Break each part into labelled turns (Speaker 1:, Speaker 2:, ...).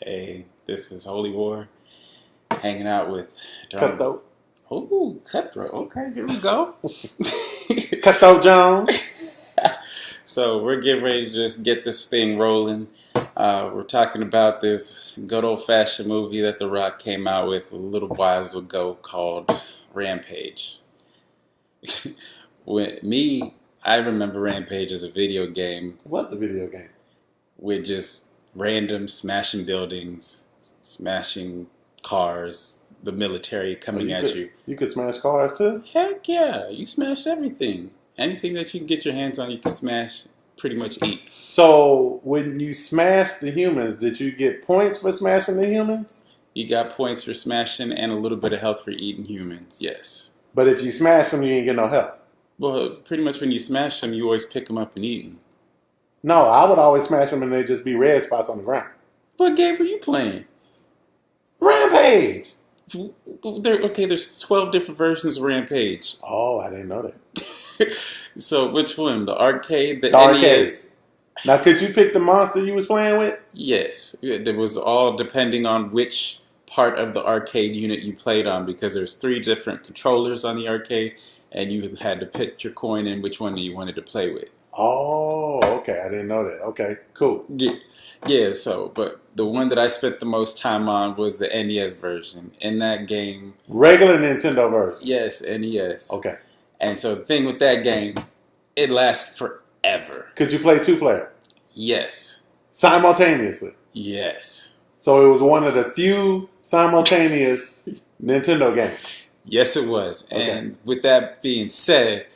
Speaker 1: Hey, this is Holy War, hanging out with
Speaker 2: Cutthroat.
Speaker 1: Oh, Cutthroat. Okay, here we go.
Speaker 2: Cutthroat Jones.
Speaker 1: So we're getting ready to just get this thing rolling. We're talking about this good old-fashioned movie that The Rock came out with a little while ago called Rampage. I remember Rampage as a video game.
Speaker 2: What's a video game?
Speaker 1: With just random smashing buildings, smashing cars, the military coming at you.
Speaker 2: You could smash cars too?
Speaker 1: Heck yeah, you smash everything. Anything that you can get your hands on, you can smash, pretty much eat.
Speaker 2: So when you smash the humans, did you get points for smashing the humans?
Speaker 1: You got points for smashing and a little bit of health for eating humans, yes.
Speaker 2: But if you smash them, you ain't get no health.
Speaker 1: Well, pretty much when you smash them, you always pick them up and eat them.
Speaker 2: No, I would always smash them and they'd just be red spots on the ground. What
Speaker 1: game were you playing?
Speaker 2: Rampage!
Speaker 1: There's 12 different versions of Rampage.
Speaker 2: Oh, I didn't know that.
Speaker 1: So which one? The arcade? The
Speaker 2: arcade.
Speaker 1: NES?
Speaker 2: Now, could you pick the monster you was playing with?
Speaker 1: Yes. It was all depending on which part of the arcade unit you played on, because there's 3 different controllers on the arcade, and you had to put your coin in which one you wanted to play with.
Speaker 2: Oh, okay. I didn't know that. Okay, cool.
Speaker 1: Yeah, but the one that I spent the most time on was the NES version. In that game...
Speaker 2: Regular Nintendo version?
Speaker 1: Yes, NES.
Speaker 2: Okay.
Speaker 1: And so the thing with that game, it lasts forever.
Speaker 2: Could you play 2-player?
Speaker 1: Yes.
Speaker 2: Simultaneously?
Speaker 1: Yes.
Speaker 2: So it was one of the few simultaneous Nintendo games?
Speaker 1: Yes, it was.
Speaker 2: Okay.
Speaker 1: And with that being said,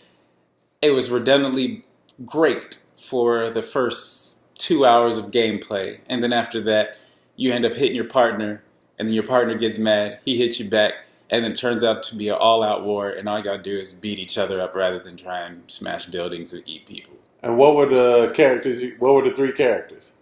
Speaker 1: it was redundantly great for the first 2 hours of gameplay. And then after that, you end up hitting your partner, and then your partner gets mad, he hits you back, and then it turns out to be an all-out war, and all you gotta do is beat each other up rather than try and smash buildings and eat people.
Speaker 2: And what were the characters? What were the 3 characters?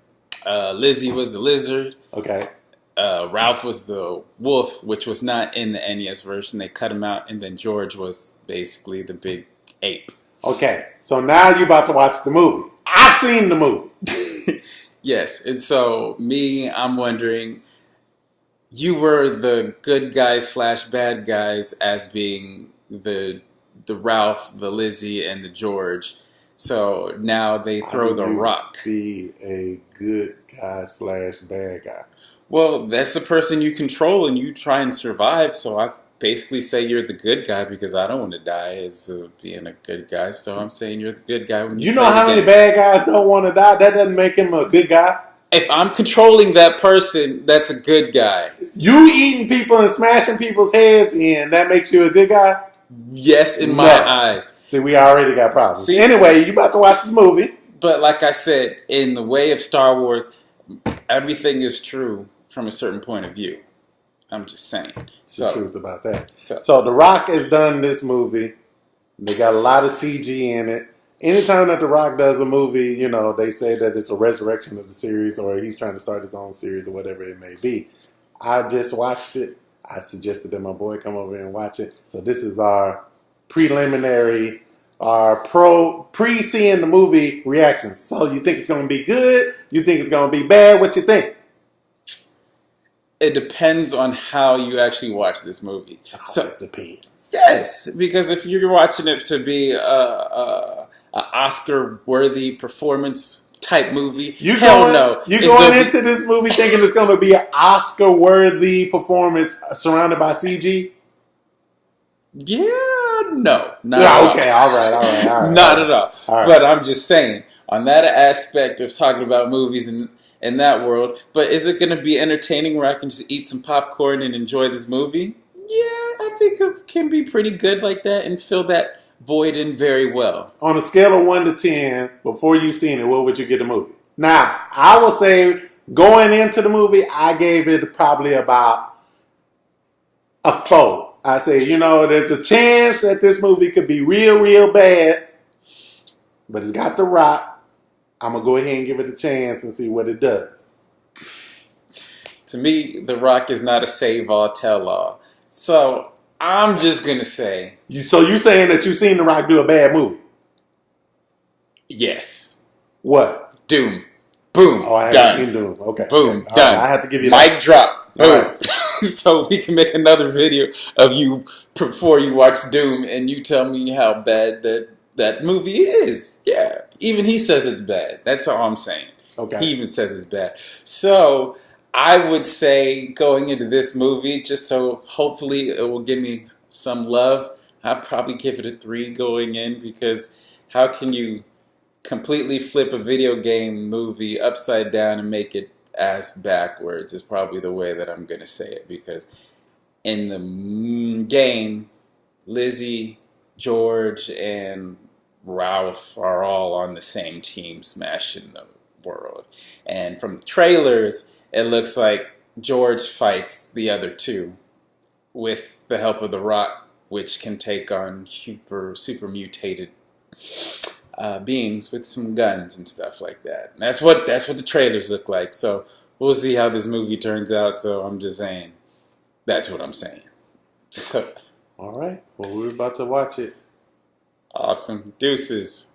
Speaker 1: Lizzie was the lizard.
Speaker 2: Okay.
Speaker 1: Ralph was the wolf, which was not in the NES version. They cut him out, and then George was basically the big ape.
Speaker 2: Okay, so now you're about to watch the movie. I've seen the movie.
Speaker 1: Yes, and so I'm wondering, you were the good guys / bad guys as being the Ralph, the Lizzie, and the George. So now they throw the Rock.
Speaker 2: Be a good guy / bad guy.
Speaker 1: Well, that's the person you control, and you try and survive. So I basically say you're the good guy because I don't want to die as being a good guy. So I'm saying you're the good guy. When
Speaker 2: you know how many bad guys don't want to die? That doesn't make him a good guy.
Speaker 1: If I'm controlling that person, that's a good guy.
Speaker 2: You eating people and smashing people's heads in, that makes you a good guy?
Speaker 1: Yes, in my eyes.
Speaker 2: See, we already got problems. Anyway, you about to watch the movie.
Speaker 1: But like I said, in the way of Star Wars, everything is true from a certain point of view. I'm just saying.
Speaker 2: The truth about that. So The Rock has done this movie. They got a lot of CG in it. Anytime that The Rock does a movie, they say that it's a resurrection of the series or he's trying to start his own series or whatever it may be. I just watched it. I suggested that my boy come over and watch it. So this is our preliminary, pre-seeing the movie reactions. So you think it's going to be good? You think it's going to be bad? What you think?
Speaker 1: It depends on how you actually watch this movie.
Speaker 2: It depends.
Speaker 1: Yes, because if you're watching it to be a Oscar-worthy performance type movie,
Speaker 2: You're going into this movie thinking it's going to be an Oscar-worthy performance surrounded by CG?
Speaker 1: Yeah, no. Not at all.
Speaker 2: Okay, all right.
Speaker 1: Not at all. But I'm just saying, on that aspect of talking about movies in that world, but is it going to be entertaining where I can just eat some popcorn and enjoy this movie? Yeah, I think it can be pretty good like that and fill that void in very well.
Speaker 2: On a scale of 1 to 10, before you've seen it, what would you give the movie? Now, I will say, going into the movie, I gave it probably about a 4. I say, there's a chance that this movie could be real, real bad, but it's got The Rock. I'm going to go ahead and give it a chance and see what it does.
Speaker 1: To me, The Rock is not a save-all, tell-all. So, I'm just going to say...
Speaker 2: So you saying that you've seen The Rock do a bad movie?
Speaker 1: Yes.
Speaker 2: What?
Speaker 1: Doom. Boom.
Speaker 2: Oh, I haven't
Speaker 1: done.
Speaker 2: seen Doom. Okay.
Speaker 1: Boom.
Speaker 2: Okay.
Speaker 1: Done.
Speaker 2: I have to give you
Speaker 1: Mic
Speaker 2: that.
Speaker 1: drop. Boom.
Speaker 2: All right.
Speaker 1: So we can make another video of you before you watch Doom, and you tell me how bad that movie is. Yeah. Even he says it's bad. That's all I'm saying.
Speaker 2: Okay.
Speaker 1: He even says it's bad. So I would say going into this movie, just so hopefully it will give me some love, I'd probably give it a 3 going in, because how can you completely flip a video game movie upside down and make it ass backwards is probably the way that I'm going to say it, because in the game, Lizzie, George, and Ralph are all on the same team smashing the world. And from the trailers, it looks like George fights the other two with the help of the Rock, which can take on super mutated beings with some guns and stuff like that. And that's what the trailers look like. So we'll see how this movie turns out. So I'm just saying, that's what I'm saying.
Speaker 2: All right. Well, we're about to watch it.
Speaker 1: Awesome. Deuces.